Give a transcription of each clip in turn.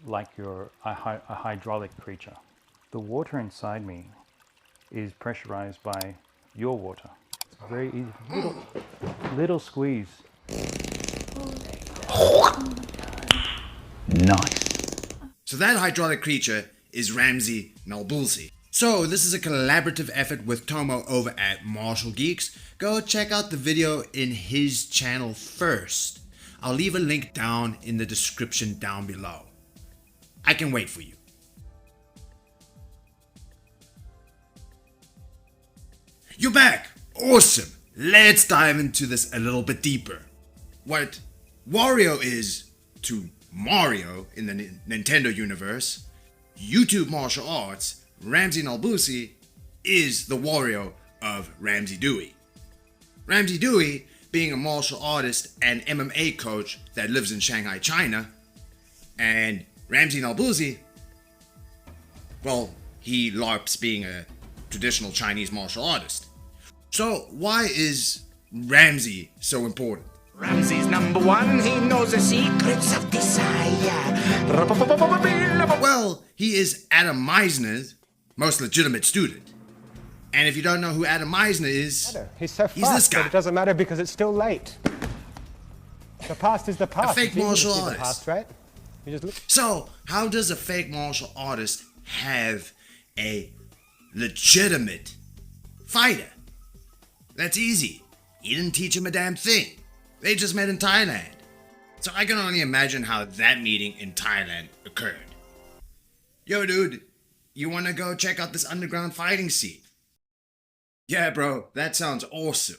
like you're a hydraulic creature. The water inside me is pressurized by your water. It's very easy. Little squeeze. Nice. So that hydraulic creature is Ramzi Nabulsi. So this is a collaborative effort with Tomo over at Martial Geeks. Go check out the video in his channel first. I'll leave a link down in the description down below. I can wait for you. You're back! Awesome! Let's dive into this a little bit deeper. What Wario is to Mario in the Nintendo universe, YouTube martial arts, Ramzi Nabulsi is the Wario of Ramzi Dewey. Ramzi Dewey being a martial artist and MMA coach that lives in Shanghai, China, and Ramzi Nabulsi, well, he LARPs being a traditional Chinese martial artist. So why is Ramzi so important? Ramzi's number one, he knows the secrets of desire. Well, he is Adam Mizner's most legitimate student. And if you don't know who Adam Mizner is, he's so he's this fast, guy. but it doesn't matter because it's still late. The past is the past. A fake It's easy to martial see the artist. past, right? You just look. So, how does a fake martial artist have a legitimate fighter? That's easy. He didn't teach him a damn thing. They just met in Thailand. So I can only imagine how that meeting in Thailand occurred. Yo, dude, you wanna go check out this underground fighting scene? Yeah, bro, that sounds awesome.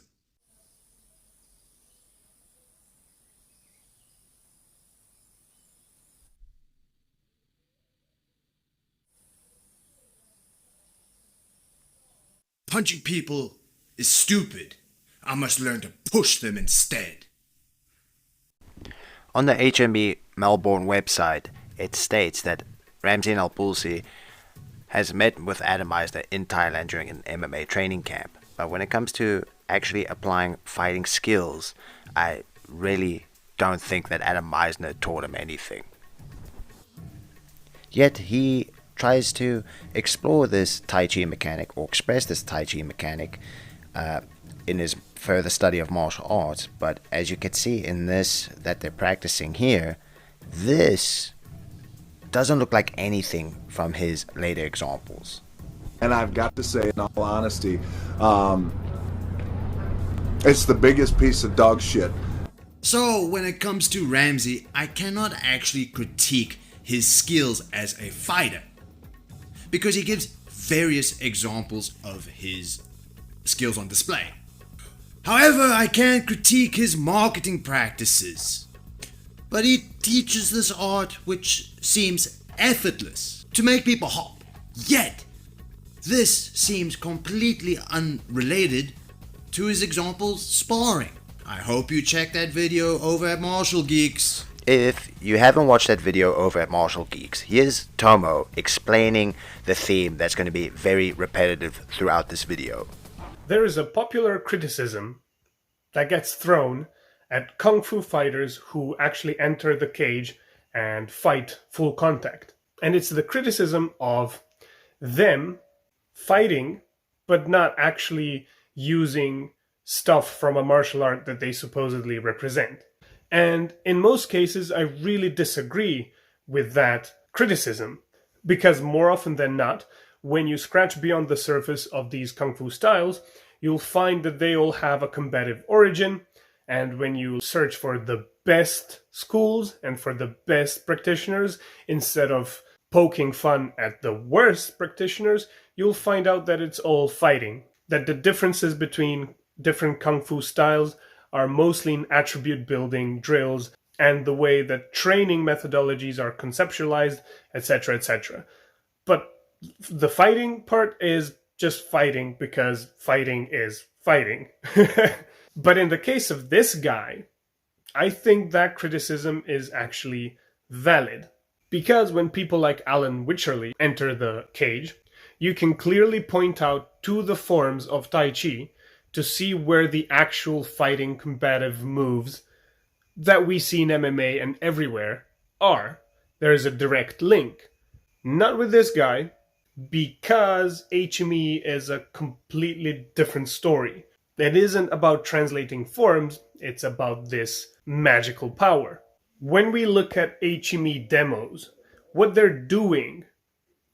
Punching people is stupid. I must learn to push them instead. On the HMB Melbourne website, it states that Ramzi Nabulsi has met with Adam Mizner in Thailand during an MMA training camp. But when it comes to actually applying fighting skills, I really don't think that Adam Mizner taught him anything. Yet he tries to explore this Tai Chi mechanic, or express this Tai Chi mechanic, in his further study of martial arts. But as you can see in this that they're practicing here, this doesn't look like anything from his later examples. And I've got to say, in all honesty, it's the biggest piece of dog shit. So when it comes to Ramzi, I cannot actually critique his skills as a fighter, because he gives various examples of his skills on display. However, I can critique his marketing practices. But he teaches this art which seems effortless to make people hop. Yet, this seems completely unrelated to his examples sparring. I hope you check that video over at Martial Geeks. If you haven't watched that video over at Martial Geeks, here's Tomo explaining the theme that's going to be very repetitive throughout this video. There is a popular criticism that gets thrown at kung fu fighters who actually enter the cage and fight full contact. And it's the criticism of them fighting, but not actually using stuff from a martial art that they supposedly represent. And in most cases, I really disagree with that criticism, because more often than not, when you scratch beyond the surface of these kung fu styles, you'll find that they all have a combative origin. And when you search for the best schools and for the best practitioners, instead of poking fun at the worst practitioners, you'll find out that it's all fighting. That the differences between different kung fu styles are mostly in attribute building, drills, and the way that training methodologies are conceptualized, etc., etc. But the fighting part is just fighting because fighting is fighting. But in the case of this guy, I think that criticism is actually valid. Because when people like Alan Wycherley enter the cage, you can clearly point out to the forms of Tai Chi to see where the actual fighting combative moves that we see in MMA and everywhere are. there is a direct link. Not with this guy, because HME is a completely different story. It isn't about translating forms, it's about this magical power. When we look at HME demos, what they're doing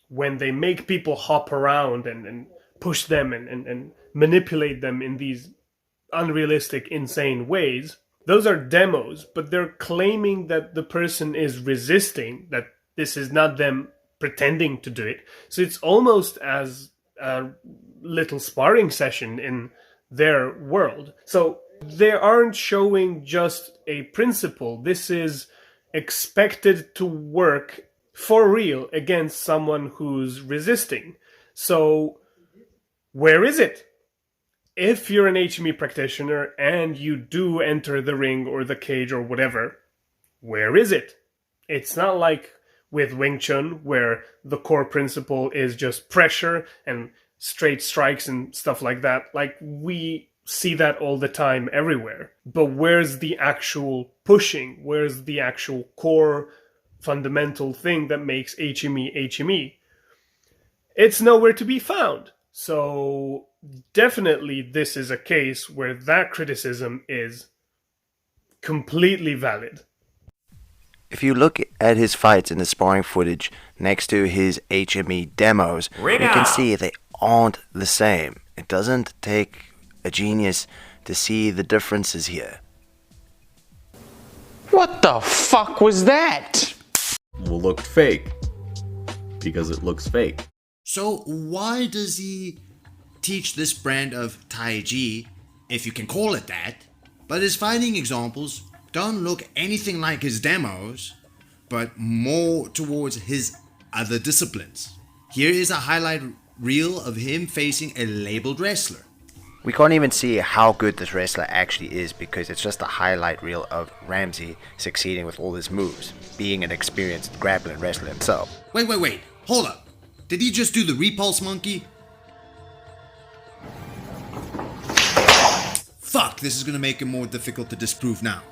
when they make people hop around and push them and manipulate them in these unrealistic, insane ways, those are demos, but they're claiming that the person is resisting, that this is not them pretending to do it. So it's almost as a little sparring session in their world. So they aren't showing just a principle. This is expected to work for real against someone who's resisting. So where is it? If you're an HME practitioner and you do enter the ring or the cage or whatever, where is it? It's not like with Wing Chun, where the core principle is just pressure and straight strikes and stuff like that. Like, we see that all the time everywhere. But where's the actual pushing? Where's the actual core fundamental thing that makes HME HME? It's nowhere to be found. So definitely this is a case where that criticism is completely valid. If you look at his fights in the sparring footage next to his HME demos, you can see they aren't the same. It doesn't take a genius to see the differences here. What the fuck was that? Will look fake because it looks fake. So why does he teach this brand of Taiji, if you can call it that, but his fighting examples don't look anything like his demos, but more towards his other disciplines? Here is a highlight reel of him facing a labeled wrestler. We can't even see how good this wrestler actually is because it's just a highlight reel of Ramzi succeeding with all his moves, being an experienced grappling wrestler himself. Wait, hold up. Did he just do the repulse monkey? Fuck, this is gonna make it more difficult to disprove now.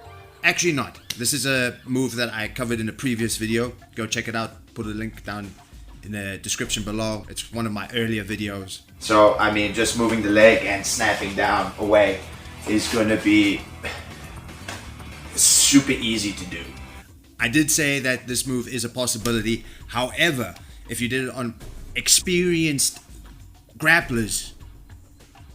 Actually not. This is a move that I covered in a previous video. Go check it out. Put a link down in the description below. It's one of my earlier videos. So, I mean, just moving the leg and snapping down away is going to be super easy to do. I did say that this move is a possibility. However, if you did it on experienced grapplers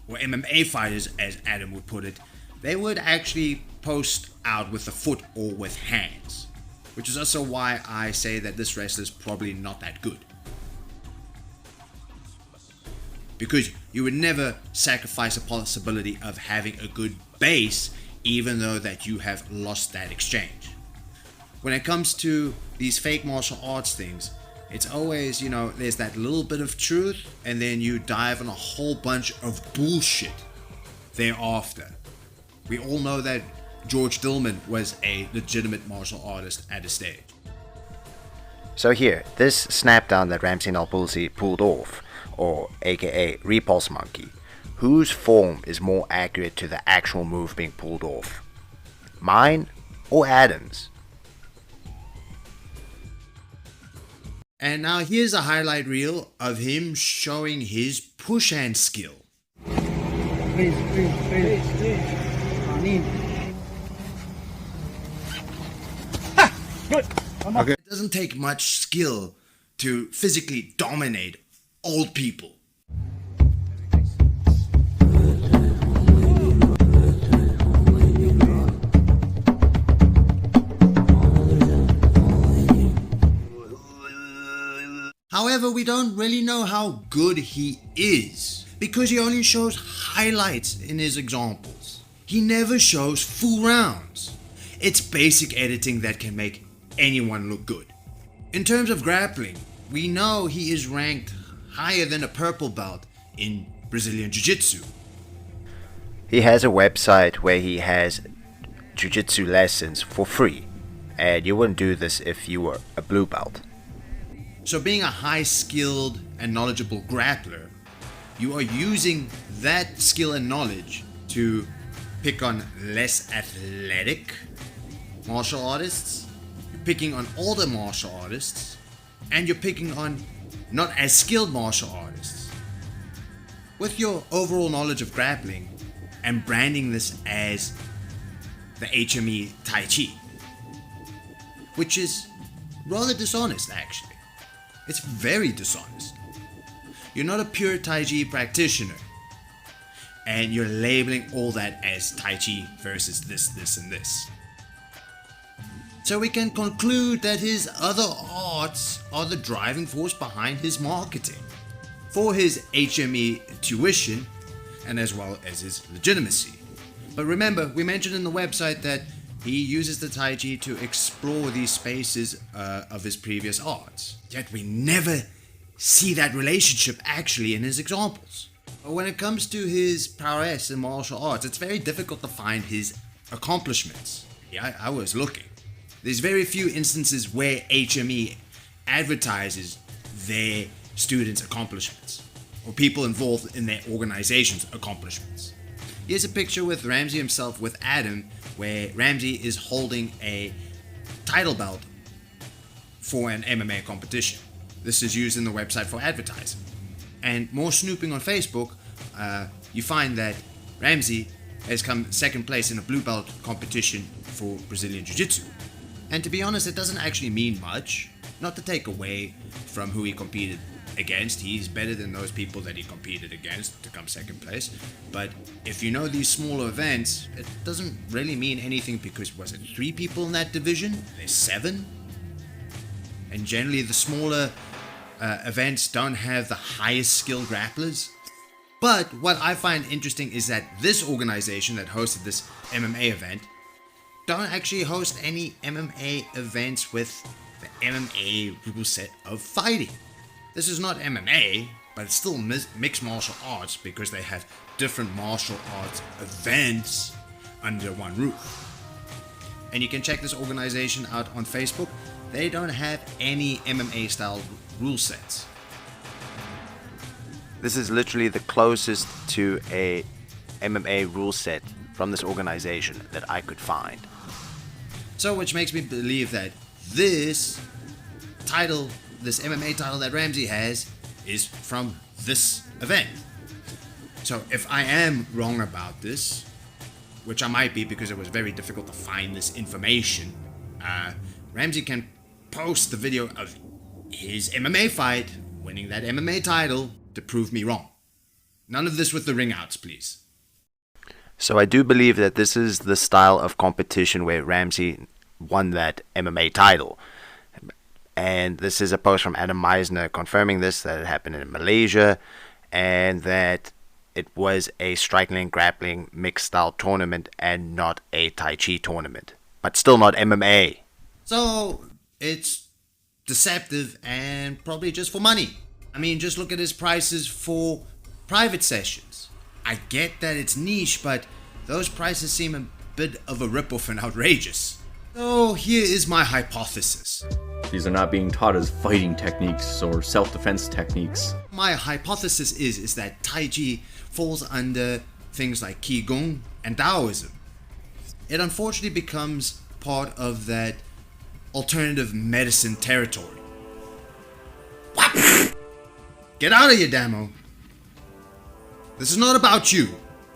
or MMA fighters, as Adam would put it, they would actually post out with the foot or with hands, which is also why I say that this wrestler is probably not that good, because you would never sacrifice a possibility of having a good base even though that you have lost that exchange. When it comes to these fake martial arts things, it's always, you know, there's that little bit of truth and then you dive on a whole bunch of bullshit thereafter. We all know that George Dillman was a legitimate martial artist at a stage. So here, this snap down that Ramzi Nabulsi pulled off, or aka repulse monkey, whose form is more accurate to the actual move being pulled off? Mine or Adam's? And now here's a highlight reel of him showing his push hand skill. Okay. It doesn't take much skill to physically dominate old people. However, we don't really know how good he is because he only shows highlights in his examples. He never shows full rounds. It's basic editing that can make anyone look good. In terms of grappling, we know he is ranked higher than a purple belt in Brazilian Jiu-Jitsu. He has a website where he has jiu-jitsu lessons for free, and you wouldn't do this if you were a blue belt. So being a high-skilled and knowledgeable grappler, you are using that skill and knowledge to pick on less athletic martial artists. You're picking on older martial artists, and you're picking on not as skilled martial artists. With your overall knowledge of grappling and branding this as the HME Tai Chi, which is rather dishonest actually. It's very dishonest. You're not a pure Tai Chi practitioner, and you're labeling all that as Tai Chi versus this, and this. So we can conclude that his other arts are the driving force behind his marketing, for his HME tuition, and as well as his legitimacy. But remember, we mentioned in the website that he uses the Tai Chi to explore these spaces of his previous arts. Yet we never see that relationship actually in his examples. When it comes to his prowess in martial arts, it's very difficult to find his accomplishments. Yeah, I was looking. There's very few instances where HME advertises their students' accomplishments, or people involved in their organization's accomplishments. Here's a picture with Ramzi himself with Adam, where Ramzi is holding a title belt for an MMA competition. This is used in the website for advertising. And more snooping on Facebook, you find that Ramzi has come second place in a blue belt competition for Brazilian Jiu-Jitsu. And to be honest, it doesn't actually mean much. Not to take away from who he competed against, he's better than those people that he competed against to come second place. But if you know these smaller events, it doesn't really mean anything, because was it 3 people in that division? There's 7? And generally the smaller events don't have the highest skilled grapplers. But what I find interesting is that this organization that hosted this MMA event don't actually host any MMA events with the MMA rule set of fighting. This is not MMA, but it's still mixed martial arts, because they have different martial arts events under one roof. And you can check this organization out on Facebook. They don't have any MMA style rule sets. This is literally the closest to a MMA rule set from this organization that I could find. So which makes me believe that this title, this MMA title that Ramzi has, is from this event. So if I am wrong about this, which I might be because it was very difficult to find this information, Ramzi can post the video of his MMA fight, winning that MMA title, to prove me wrong. None of this with the ring outs, please. So I do believe that this is the style of competition where Ramzi won that MMA title. And this is a post from Adam Mizner confirming this, that it happened in Malaysia, and that it was a striking and grappling mixed style tournament and not a Tai Chi tournament. But still not MMA. So it's deceptive and probably just for money. I mean, just look at his prices for private sessions. I get that it's niche, but those prices seem a bit of a ripoff and outrageous. So here is my hypothesis. These are not being taught as fighting techniques or self-defense techniques. My hypothesis is that Tai Chi falls under things like Qigong and Taoism. It unfortunately becomes part of that alternative medicine territory. Get out of here, Damo. This is not about you.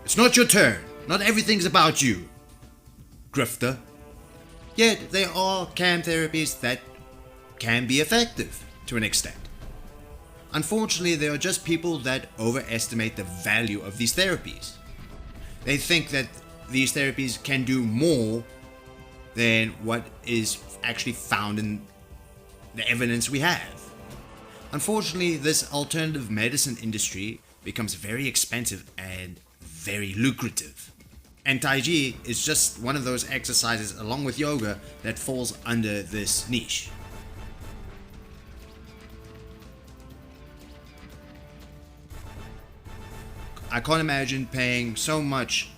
It's not your turn. Not everything's about you, grifter. Yet there are cam therapies that can be effective to an extent. Unfortunately, there are just people that overestimate the value of these therapies. They think that these therapies can do more than what is actually found in the evidence we have. Unfortunately, this alternative medicine industry becomes very expensive and very lucrative. And Tai Chi is just one of those exercises, along with yoga, that falls under this niche. I can't imagine paying so much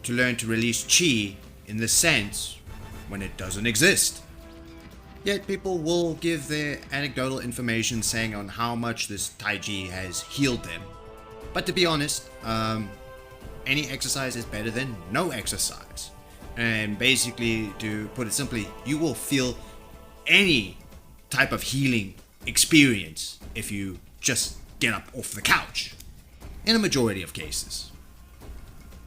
to learn to release chi in this sense when it doesn't exist. Yet people will give their anecdotal information saying on how much this Tai Chi has healed them. But to be honest, any exercise is better than no exercise. And basically, to put it simply, you will feel any type of healing experience if you just get up off the couch, in a majority of cases.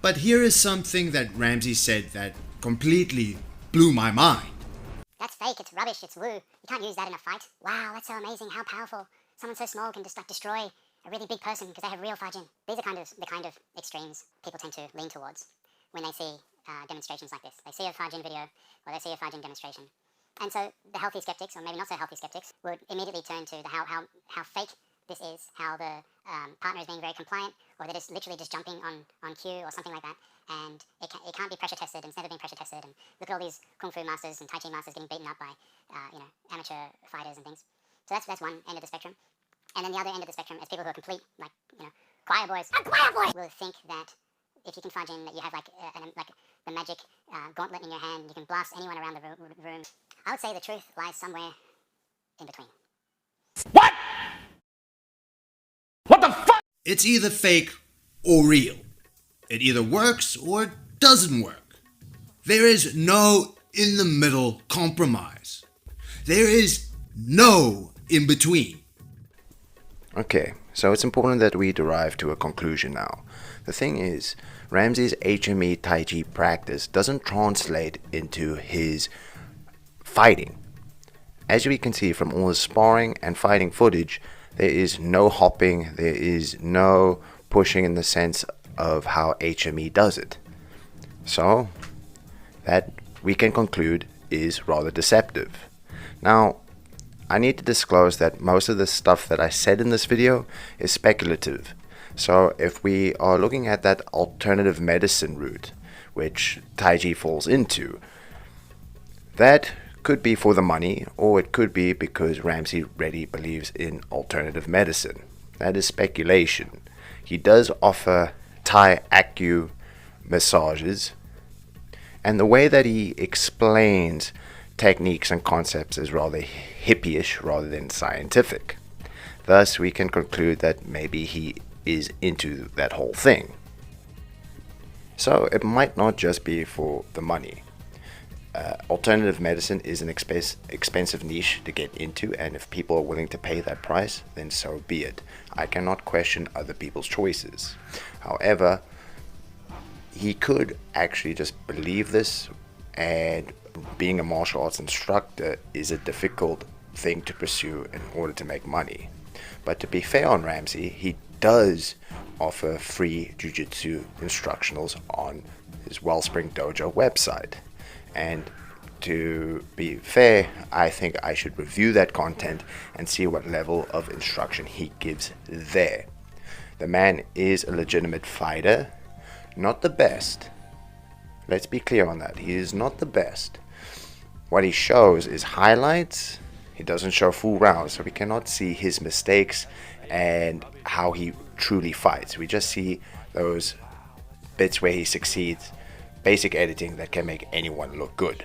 But here is something that Ramzi said that completely blew my mind. That's fake, it's rubbish, it's woo. You can't use that in a fight. Wow, that's so amazing, how powerful. Someone so small can just like destroy a really big person because they have real Fajin. These are the kind of extremes people tend to lean towards when they see demonstrations like this. They see a Fajin video or they see a Fajin demonstration. And so the healthy skeptics, or maybe not so healthy skeptics, would immediately turn to the how fake this is, how the partner is being very compliant, or that it's literally just jumping on cue or something like that, and it can't be pressure tested, and it's never been pressure tested, and look at all these Kung Fu masters and Tai Chi masters getting beaten up by amateur fighters and things. So that's one end of the spectrum. And then the other end of the spectrum is people who are complete, like, choir boys. Choir boys! Will think that if you can fudge in, that you have like the magic gauntlet in your hand, you can blast anyone around the room. I would say the truth lies somewhere in between. What? What the fuck? It's either fake or real. It either works or it doesn't work. There is no in the middle compromise. There is no in between. Okay, so it's important that we derive to a conclusion now. The thing is, Ramzi's HME Tai Chi practice doesn't translate into his fighting. As we can see from all his sparring and fighting footage, there is no hopping, there is no pushing in the sense of how HME does it. So, that we can conclude is rather deceptive. Now, I need to disclose that most of the stuff that I said in this video is speculative. So if we are looking at that alternative medicine route, which Tai Chi falls into, that could be for the money, or it could be because Ramzi really believes in alternative medicine. That is speculation. He does offer Thai acu massages, and the way that he explains techniques and concepts is rather hippie-ish rather than scientific. Thus, we can conclude that maybe he is into that whole thing. So, it might not just be for the money. Alternative medicine is an expensive niche to get into, and if people are willing to pay that price, then so be it. I cannot question other people's choices. However, he could actually just believe this, and being a martial arts instructor is a difficult thing to pursue in order to make money. But to be fair on Ramzi, he does offer free jiu-jitsu instructionals on his Wellspring Dojo website. And to be fair, I think I should review that content and see what level of instruction he gives there. The man is a legitimate fighter, not the best. Let's be clear on that. He is not the best. What he shows is highlights. He doesn't show full rounds, so we cannot see his mistakes and how he truly fights. We just see those bits where he succeeds, basic editing that can make anyone look good.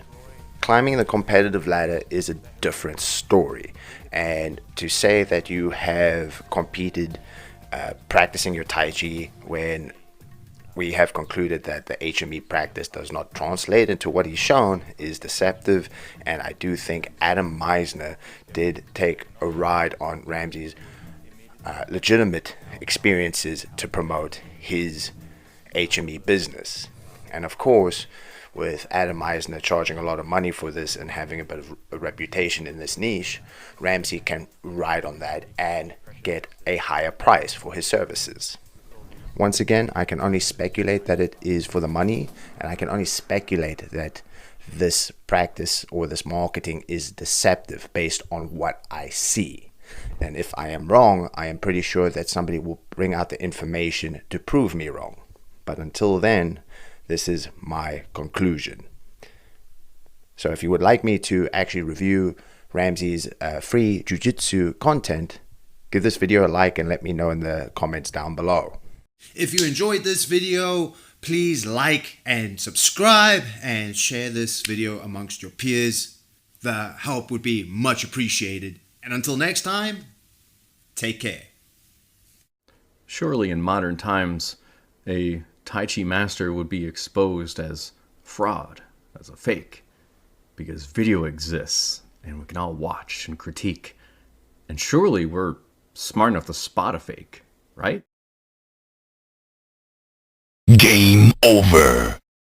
Climbing the competitive ladder is a different story, and to say that you have competed practicing your Tai Chi when we have concluded that the HME practice does not translate into what he's shown is deceptive, and I do think Adam Mizner did take a ride on Ramzi's legitimate experiences to promote his HME business. And of course, with Adam Mizner charging a lot of money for this and having a bit of a reputation in this niche, Ramzi can ride on that and get a higher price for his services. Once again, I can only speculate that it is for the money, and I can only speculate that this practice or this marketing is deceptive based on what I see. And if I am wrong, I am pretty sure that somebody will bring out the information to prove me wrong. But until then, this is my conclusion. So if you would like me to actually review Ramzi's free jiu-jitsu content, give this video a like and let me know in the comments down below. If you enjoyed this video, please like and subscribe and share this video amongst your peers. The help would be much appreciated. And until next time, take care. Surely in modern times, a Tai Chi master would be exposed as fraud, as a fake, because video exists. and we can all watch and critique. And surely we're smart enough to spot a fake, right? Game over.